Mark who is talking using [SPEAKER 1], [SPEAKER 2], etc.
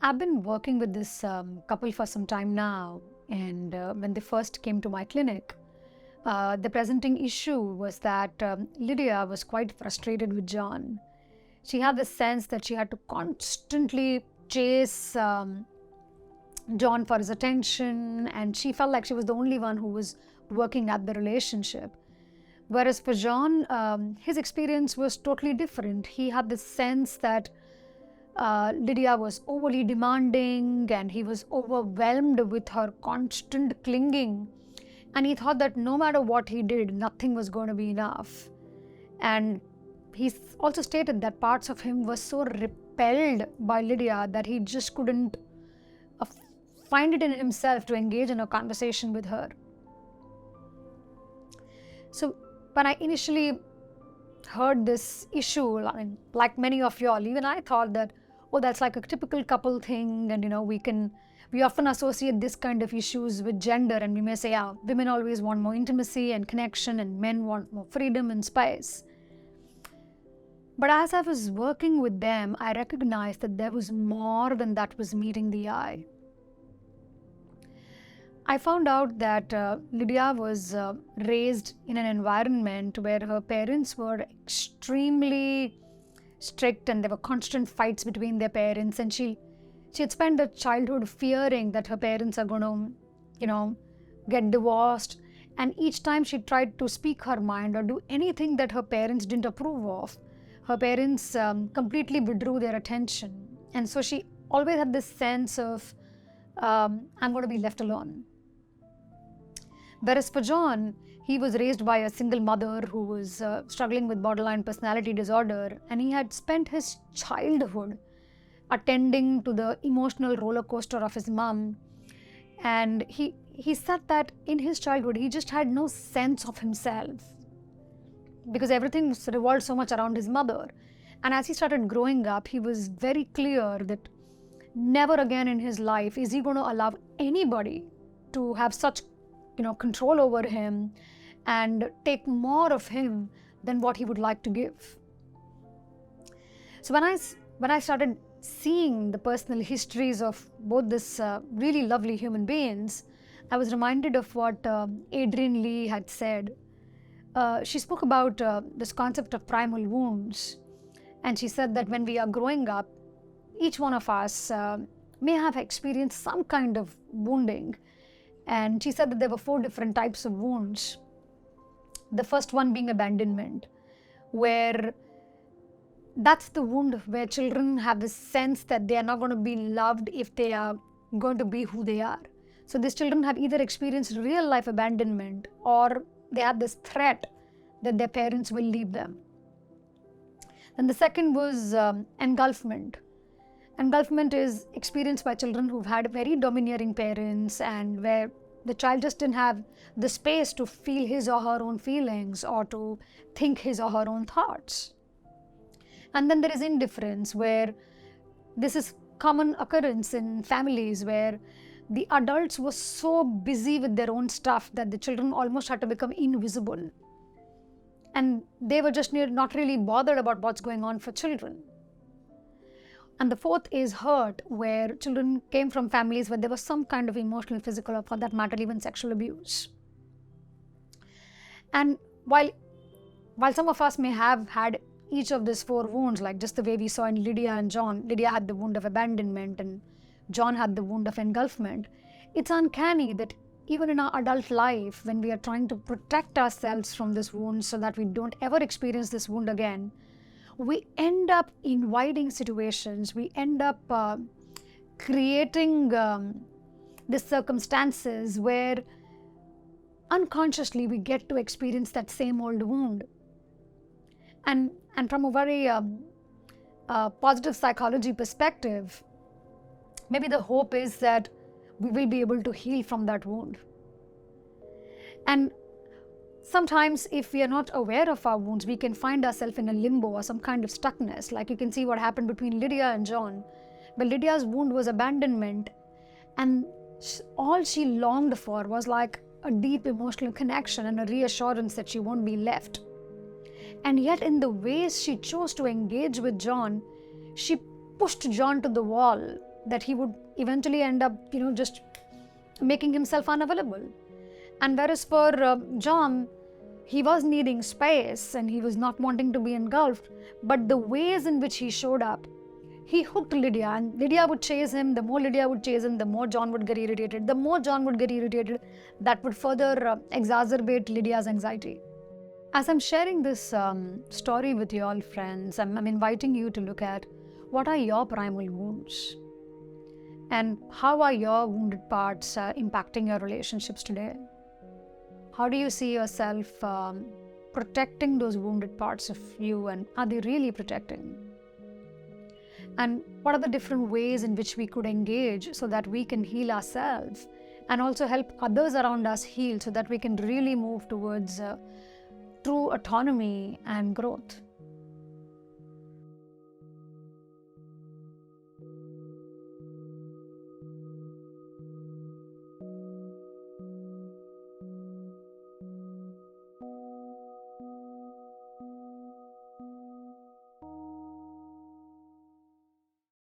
[SPEAKER 1] I've been working with this couple for some time now, and when they first came to my clinic, the presenting issue was that Lydia was quite frustrated with John. She had the sense that she had to constantly chase John for his attention, and she felt like she was the only one who was working at the relationship. Whereas for John, his experience was totally different. He had this sense that Lydia was overly demanding and he was overwhelmed with her constant clinging. And he thought that no matter what he did, nothing was going to be enough. And he also stated that parts of him were so repelled by Lydia that he just couldn't find it in himself to engage in a conversation with her. So when I initially heard this issue, I mean, like many of y'all, even I thought that, oh, that's like a typical couple thing, and we often associate this kind of issues with gender, and we may say, yeah, women always want more intimacy and connection, and men want more freedom and space. But as I was working with them, I recognized that there was more than that was meeting the eye. I found out that Lydia was raised in an environment where her parents were extremely strict and there were constant fights between their parents, and she had spent her childhood fearing that her parents are going to, get divorced. And each time she tried to speak her mind or do anything that her parents didn't approve of, her parents completely withdrew their attention. And so she always had this sense of, I'm going to be left alone. Whereas for John, he was raised by a single mother who was struggling with borderline personality disorder, and he had spent his childhood attending to the emotional roller coaster of his mom. And he said that in his childhood, he just had no sense of himself because everything revolved so much around his mother. And as he started growing up, he was very clear that never again in his life is he going to allow anybody to have such control over him and take more of him than what he would like to give. So when I started seeing the personal histories of both this really lovely human beings, I was reminded of what Adrienne Lee had said. She spoke about this concept of primal wounds, and she said that when we are growing up, each one of us may have experienced some kind of wounding. And she said that there were 4 different types of wounds. The first one being abandonment, where that's the wound where children have this sense that they are not going to be loved if they are going to be who they are. So these children have either experienced real life abandonment or they have this threat that their parents will leave them. Then the second was engulfment. Engulfment is experienced by children who've had very domineering parents and where the child just didn't have the space to feel his or her own feelings or to think his or her own thoughts. And then there is indifference, where this is common occurrence in families where the adults were so busy with their own stuff that the children almost had to become invisible. And they were just not really bothered about what's going on for children. And the fourth is hurt, where children came from families where there was some kind of emotional, physical, or for that matter, even sexual abuse. And while some of us may have had each of these 4 wounds, like just the way we saw in Lydia and John, Lydia had the wound of abandonment and John had the wound of engulfment, it's uncanny that even in our adult life, when we are trying to protect ourselves from this wound so that we don't ever experience this wound again, we end up inviting situations, we end up creating these circumstances where unconsciously we get to experience that same old wound. And from a very positive psychology perspective, maybe the hope is that we will be able to heal from that wound. And sometimes if we are not aware of our wounds, we can find ourselves in a limbo or some kind of stuckness. Like you can see what happened between Lydia and John. But Lydia's wound was abandonment, and all she longed for was like a deep emotional connection and a reassurance that she won't be left. And yet in the ways she chose to engage with John, she pushed John to the wall that he would eventually end up, just making himself unavailable. And whereas for John, he was needing space and he was not wanting to be engulfed, but the ways in which he showed up, he hooked Lydia, and Lydia would chase him. The more Lydia would chase him, the more John would get irritated. The more John would get irritated, that would further exacerbate Lydia's anxiety. As I'm sharing this story with you all, friends, I'm inviting you to look at what are your primal wounds and how are your wounded parts impacting your relationships today. How do you see yourself protecting those wounded parts of you, and are they really protecting? And what are the different ways in which we could engage so that we can heal ourselves and also help others around us heal so that we can really move towards true autonomy and growth?